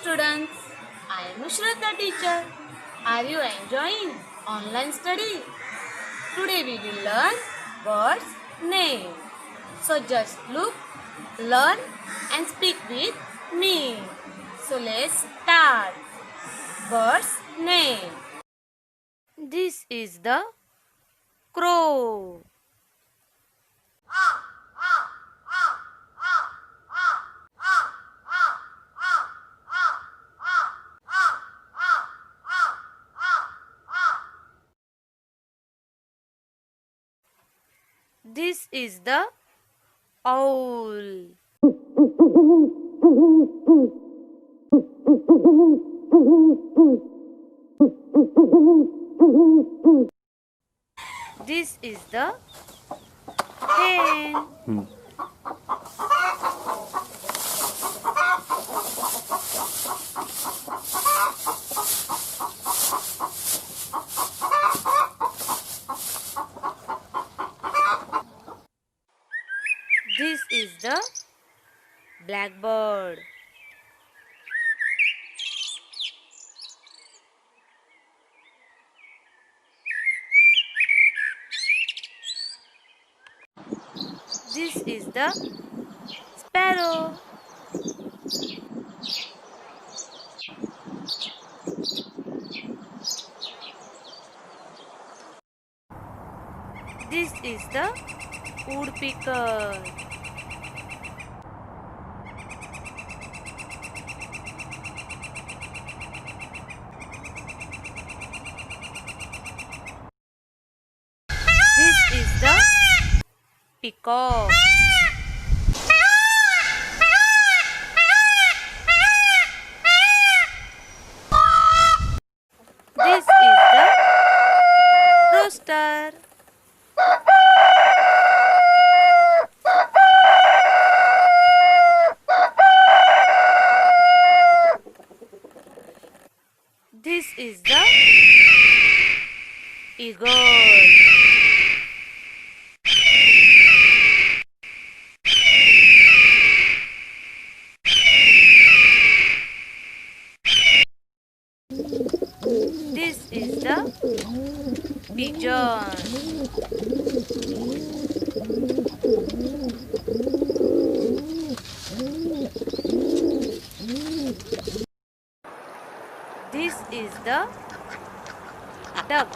students. I am Nushrata teacher. Are you enjoying online study? Today we will learn birds' name. So just look, learn and speak with me. So let's start. Bird's name. This is the crow. This is the owl. This is the hen. This is the blackbird. This is the sparrow. This is the woodpecker. This is the peacock. This is the rooster. This is the eagle. This is the pigeon. This is the duck.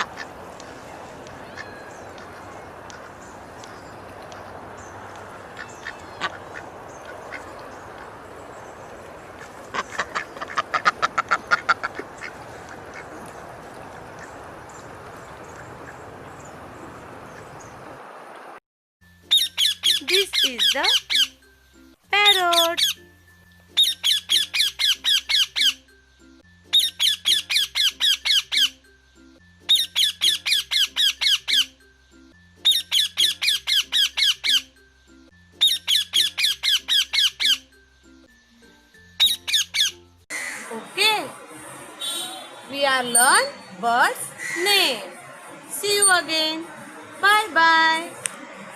This is the parrot. Okay, we are learn birds' name. See you again. Bye bye.